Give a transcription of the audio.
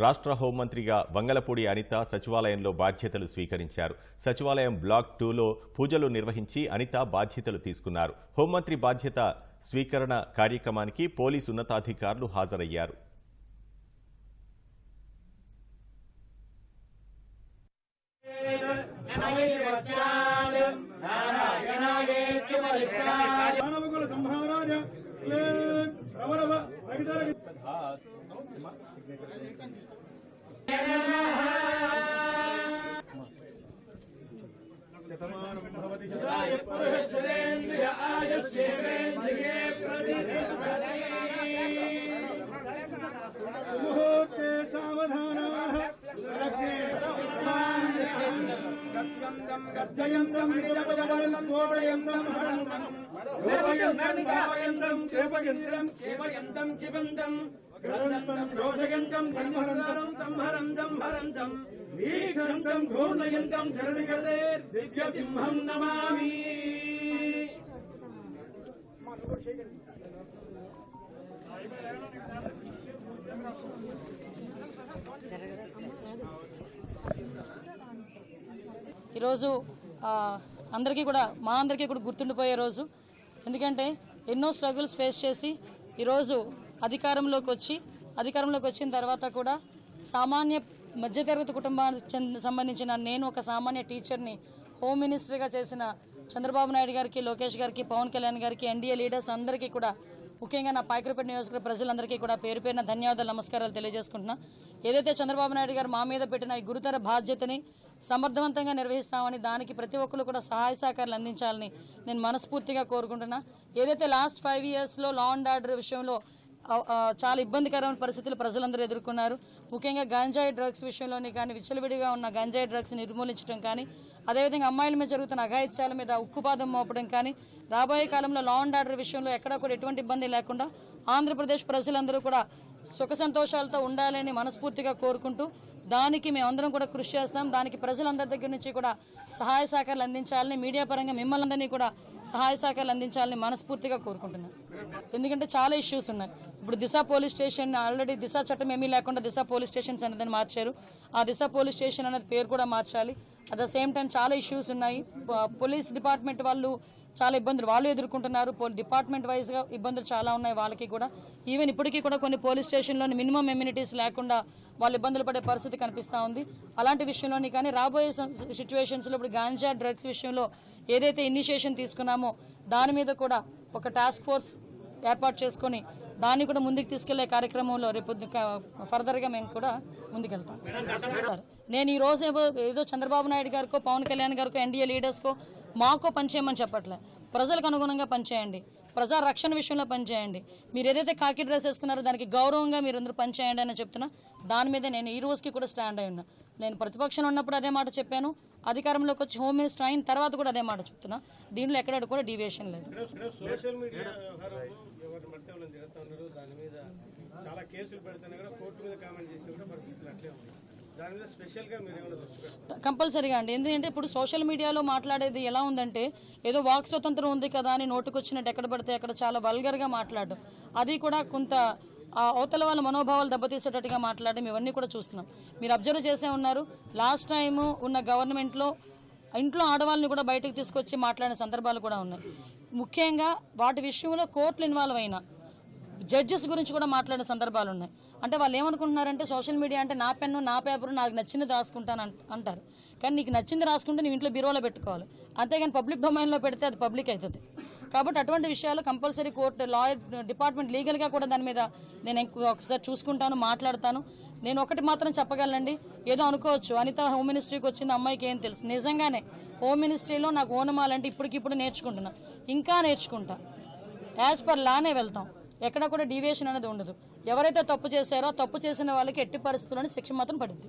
రాష్ట్ర హోంమంత్రిగా వంగలపూడి అనిత సచివాలయంలో బాధ్యతలు స్వీకరించారు. సచివాలయం బ్లాక్ 2లో పూజలు నిర్వహించి అనిత బాధ్యతలు తీసుకున్నారు. హోంమంత్రి బాధ్యత స్వీకరణ కార్యక్రమానికి పోలీసు ఉన్నతాధికారులు హాజరయ్యారు. ఈరోజు అందరికీ కూడా మా అందరికీ కూడా గుర్తుండిపోయే రోజు. ఎందుకంటే ఎన్నో స్ట్రగుల్స్ ఫేస్ చేసి ఈరోజు అధికారంలోకి వచ్చిన తర్వాత కూడా సామాన్య మధ్యతరగతి కుటుంబానికి సంబంధించిన నేను ఒక సామాన్య టీచర్ని హోమ్ మినిస్టర్గా చేసిన చంద్రబాబు నాయుడు గారికి, లోకేష్ గారికి, పవన్ కళ్యాణ్ గారికి, ఎన్డీఏ లీడర్స్ అందరికీ కూడా, ముఖ్యంగా నా పాయకరపేట నియోజకవర్గ ప్రజలందరికీ కూడా పేరు పేరున ధన్యవాదాలు, నమస్కారాలు తెలియజేసుకుంటున్నా. ఏదైతే చంద్రబాబు నాయుడు గారు మా మీద పెట్టిన ఈ గురుతర బాధ్యతని సమర్థవంతంగా నిర్వహిస్తామని, దానికి ప్రతి ఒక్కరు కూడా సహాయ సహకారాలు అందించాలని నేను మనస్ఫూర్తిగా కోరుకుంటున్నా. ఏదైతే లాస్ట్ 5 yearsలో లా అండ్ ఆర్డర్ విషయంలో చాలా ఇబ్బందికరమైన పరిస్థితులు ప్రజలందరూ ఎదుర్కొన్నారు. ముఖ్యంగా గంజాయి డ్రగ్స్ విషయంలోని కానీ, విచ్చలవిడిగా ఉన్న గంజాయి డ్రగ్స్ నిర్మూలించడం కానీ, అదేవిధంగా అమ్మాయిల మీద జరుగుతున్న అఘాయిత్యాల మీద ఉక్కుపాదం మోపడం కానీ, రాబోయే కాలంలో లా అండ్ ఆర్డర్ విషయంలో ఎక్కడా కూడా ఎటువంటి ఇబ్బంది లేకుండా ఆంధ్రప్రదేశ్ ప్రజలందరూ కూడా సుఖ సంతోషాలతో ఉండాలని మనస్ఫూర్తిగా కోరుకుంటూ, దానికి మేమందరం కూడా కృషి చేస్తాం. దానికి ప్రజలందరి దగ్గర నుంచి కూడా సహాయ సహకారాలు అందించాలని, మీడియా పరంగా మిమ్మల్ని అందరినీ కూడా సహాయ సహకారాలు అందించాలని మనస్ఫూర్తిగా కోరుకుంటున్నాను. ఎందుకంటే చాలా ఇష్యూస్ ఉన్నాయి. ఇప్పుడు దిశ పోలీస్ స్టేషన్, ఆల్రెడీ దిశ చట్టం ఏమీ లేకుండా దిశ పోలీస్ స్టేషన్స్ అనేది మార్చారు. ఆ దిశ పోలీస్ స్టేషన్ అనేది పేరు కూడా మార్చాలి. అట్ ద సేమ్ టైం చాలా ఇష్యూస్ ఉన్నాయి. పోలీస్ డిపార్ట్మెంట్ వాళ్ళు చాలా ఇబ్బందులు వాళ్ళు ఎదుర్కొంటున్నారు. డిపార్ట్మెంట్ వైజ్గా ఇబ్బందులు చాలా ఉన్నాయి వాళ్ళకి కూడా. ఈవెన్ ఇప్పటికీ కూడా కొన్ని పోలీస్ స్టేషన్లోని మినిమం ఎమ్యూనిటీస్ లేకుండా వాళ్ళు ఇబ్బందులు పడే పరిస్థితి కనిపిస్తూ ఉంది. అలాంటి విషయంలోని కానీ రాబోయే సిచ్యువేషన్స్లో ఇప్పుడు గాంజా డ్రగ్స్ విషయంలో ఏదైతే ఇనిషియేషన్ తీసుకున్నామో దాని మీద కూడా ఒక టాస్క్ ఫోర్స్ ఏర్పాటు చేసుకొని దాన్ని కూడా ముందుకు తీసుకెళ్లే కార్యక్రమంలో రేపు ఫర్దర్గా మేము కూడా ముందుకెళ్తాం. నేను ఈ రోజు ఏదో చంద్రబాబు నాయుడు గారికో, పవన్ కళ్యాణ్ గారికో, ఎన్డీఏ లీడర్స్కో మాకో పనిచేయమని చెప్పట్లే. ప్రజలకు అనుగుణంగా పనిచేయండి, ప్రజా రక్షణ విషయంలో పనిచేయండి. మీరు ఏదైతే కాకి డ్రెస్ వేసుకున్నారో దానికి గౌరవంగా మీరు అందరూ పనిచేయండి అని చెప్తున్నా. దాని మీద నేను ఈ రోజుకి కూడా స్టాండ్ అయి ఉన్నా. నేను ప్రతిపక్షంలో ఉన్నప్పుడు అదే మాట చెప్పాను, అధికారంలోకి వచ్చి హోమ్ మినిస్టర్ అయిన తర్వాత కూడా అదే మాట చెప్తున్నా. దీనిలో ఎక్కడ కూడా డీవియేషన్ లేదు. కంపల్సరీగా అండి. ఎందుకంటే ఇప్పుడు సోషల్ మీడియాలో మాట్లాడేది ఎలా ఉందంటే, ఏదో వాక్ స్వతంత్రం ఉంది కదా అని నోటుకొచ్చినట్టు ఎక్కడ పడితే అక్కడ చాలా వల్గర్గా మాట్లాడడం, అది కూడా కొంత అవతల వాళ్ళ మనోభావాలు దెబ్బతీసేటట్టుగా మాట్లాడడం, ఇవన్నీ కూడా చూస్తున్నాం. మీరు అబ్జర్వ్ చేసే ఉన్నారు. లాస్ట్ టైము ఉన్న గవర్నమెంట్లో ఇంట్లో ఆడవాళ్ళని కూడా బయటకు తీసుకొచ్చి మాట్లాడిన సందర్భాలు కూడా ఉన్నాయి. ముఖ్యంగా వాటి విషయంలో కోర్టులు ఇన్వాల్వ్ అయినా జడ్జెస్ గురించి కూడా మాట్లాడిన సందర్భాలు ఉన్నాయి. అంటే వాళ్ళు ఏమనుకుంటున్నారంటే సోషల్ మీడియా అంటే నా పెన్ను, నా పేపరు, నాకు నచ్చింది రాసుకుంటాను అంటారు. కానీ నీకు నచ్చింది రాసుకుంటే నువ్వు ఇంట్లో బీరోలో పెట్టుకోవాలి. అంతేగాని పబ్లిక్ డొమైన్లో పెడితే అది పబ్లిక్ అవుతుంది. కాబట్టి అటువంటి విషయాలు కంపల్సరీ కోర్టు, లాయర్ డిపార్ట్మెంట్ లీగల్గా కూడా దాని మీద నేను ఒకసారి చూసుకుంటాను, మాట్లాడతాను. నేను ఒకటి మాత్రం చెప్పగలండి, ఏదో అనుకోవచ్చు అనిత హోమ్ మినిస్ట్రీకి వచ్చింది, అమ్మాయికి ఏం తెలుసు. నిజంగానే హోమ్ మినిస్ట్రీలో నాకు ఓనమాలంటే ఇప్పటికిప్పుడు నేర్చుకుంటున్నా, ఇంకా నేర్చుకుంటా. యాజ్ పర్ లానే వెళ్తాం, ఎక్కడ కూడా డీవియేషన్ అనేది ఉండదు. ఎవరైతే తప్పు చేశారో తప్పు చేసిన వాళ్ళకి ఎట్టి పరిస్థితుల్లోనే శిక్ష మాత్రం పడుద్ది.